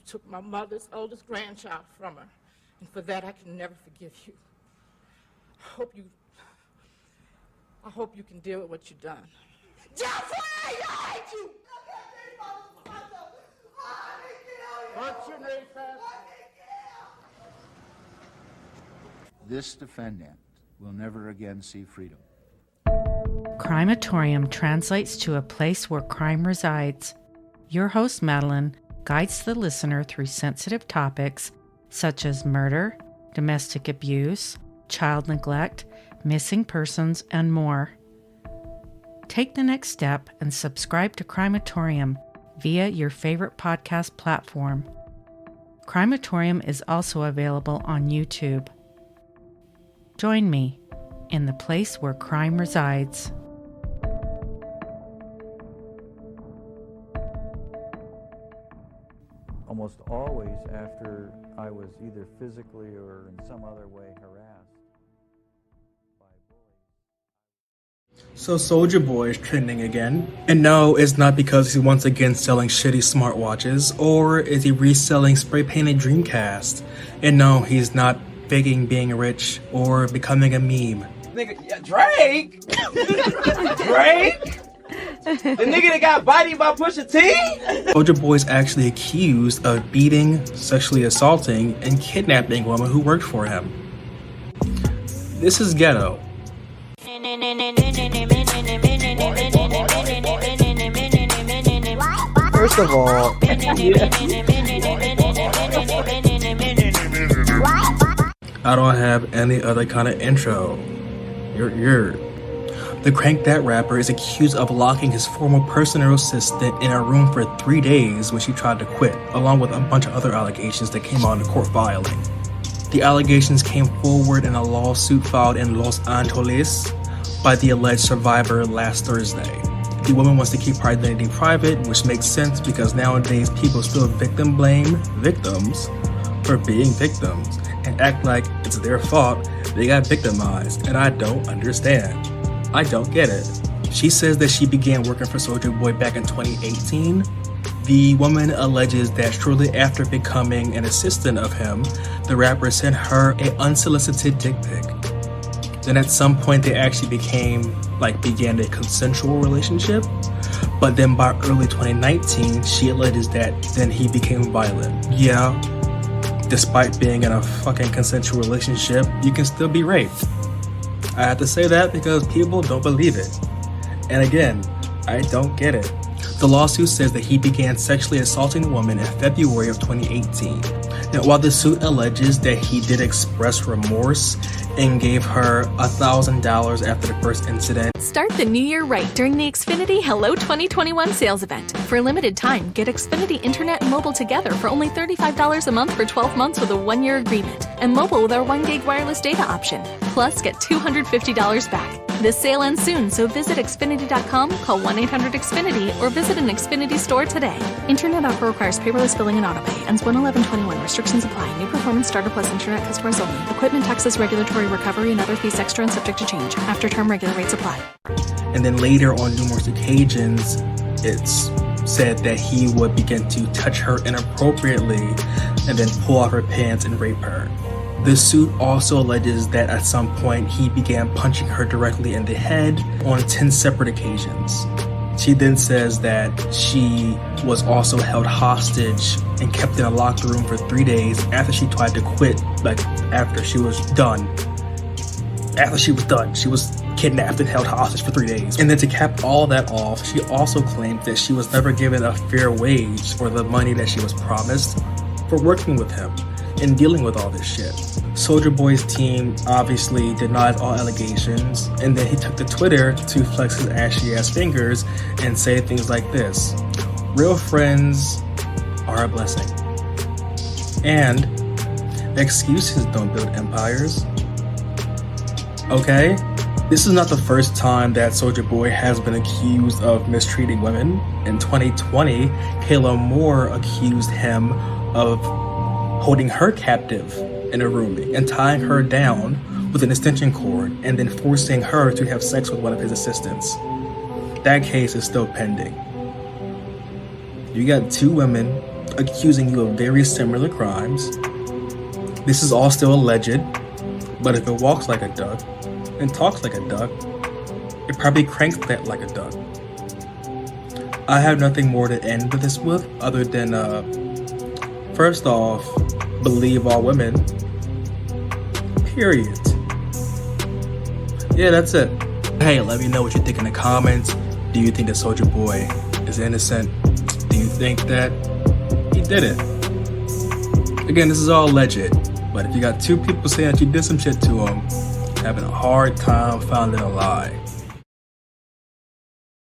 took my mother's oldest grandchild from her, and for that I can never forgive you. I hope you can deal with what you've done. Just why I hate you! What's your name, This defendant will never again see freedom. Crimeatorium translates to a place where crime resides. Your host, Madeline, guides the listener through sensitive topics such as murder, domestic abuse, child neglect, missing persons, and more. Take the next step and subscribe to Crimeatorium via your favorite podcast platform. Crimeatorium is also available on YouTube. Join me in the place where crime resides. Almost always after I was either physically or in some other way harassed by bullies. So Soulja Boy is trending again. And no, it's not because he's once again selling shitty smartwatches, or is he reselling spray-painted Dreamcast. And no, he's not faking being rich or becoming a meme. Nigga, yeah, Drake? Drake? The nigga that got bodied by Pusha T? Soulja Boy is actually accused of beating, sexually assaulting, and kidnapping a woman who worked for him. This is ghetto. First of all, I don't have any other kind of intro. The Crank That rapper is accused of locking his former personal assistant in a room for 3 days when she tried to quit, along with a bunch of other allegations that came out in the court filing. The allegations came forward in a lawsuit filed in Los Angeles by the alleged survivor last Thursday. The woman wants to keep her identity private, which makes sense because nowadays people still victim blame victims for being victims and act like it's their fault they got victimized, and I don't understand. I don't get it. She says that she began working for Soulja Boy back in 2018. The woman alleges that shortly after becoming an assistant of him, the rapper sent her an unsolicited dick pic. Then at some point they actually began a consensual relationship. But then by early 2019, she alleges that then he became violent. Yeah, despite being in a fucking consensual relationship, you can still be raped. I have to say that because people don't believe it. And again, I don't get it. The lawsuit says that he began sexually assaulting the woman in February of 2018. Now, while the suit alleges that he did express remorse and gave her $1,000 after the first incident. Start the new year right during the Xfinity Hello 2021 sales event. For a limited time, get Xfinity Internet and mobile together for only $35 a month for 12 months with a 1-year agreement, and mobile with our 1 gig wireless data option. Plus, get $250 back. This sale ends soon, so visit Xfinity.com, call 1-800-XFINITY, or visit an Xfinity store today. Internet offer requires paperless billing and autopay. Ends 1/11/21. Restrictions apply. New performance starter plus internet customers only. Equipment taxes, regulatory recovery, and other fees extra and subject to change. After term regular rates apply. And then later on numerous occasions, it's said that he would begin to touch her inappropriately and then pull off her pants and rape her. The suit also alleges that at some point he began punching her directly in the head on 10 separate occasions. She then says that she was also held hostage and kept in a locked room for 3 days after she tried to quit, after she was done. After she was done, she was kidnapped and held hostage for 3 days. And then to cap all that off, she also claimed that she was never given a fair wage for the money that she was promised for working with him and dealing with all this shit. Soulja Boy's team obviously denies all allegations, and then he took to Twitter to flex his ashy-ass fingers and say things like this: real friends are a blessing. And excuses don't build empires. Okay? This is not the first time that Soulja Boy has been accused of mistreating women. In 2020, Kayla Moore accused him of holding her captive in a room and tying her down with an extension cord and then forcing her to have sex with one of his assistants. That case is still pending. You got 2 women accusing you of very similar crimes. This is all still alleged, but if it walks like a duck and talks like a duck, it probably cranks that like a duck. I have nothing more to end this with other than, first off, believe all women. Period. Yeah, that's it. Hey, let me know what you think in the comments. Do you think that Soulja Boy is innocent? Do you think that he did it? Again, this is all alleged, but if you got two people saying that you did some shit to him, having a hard time finding a lie.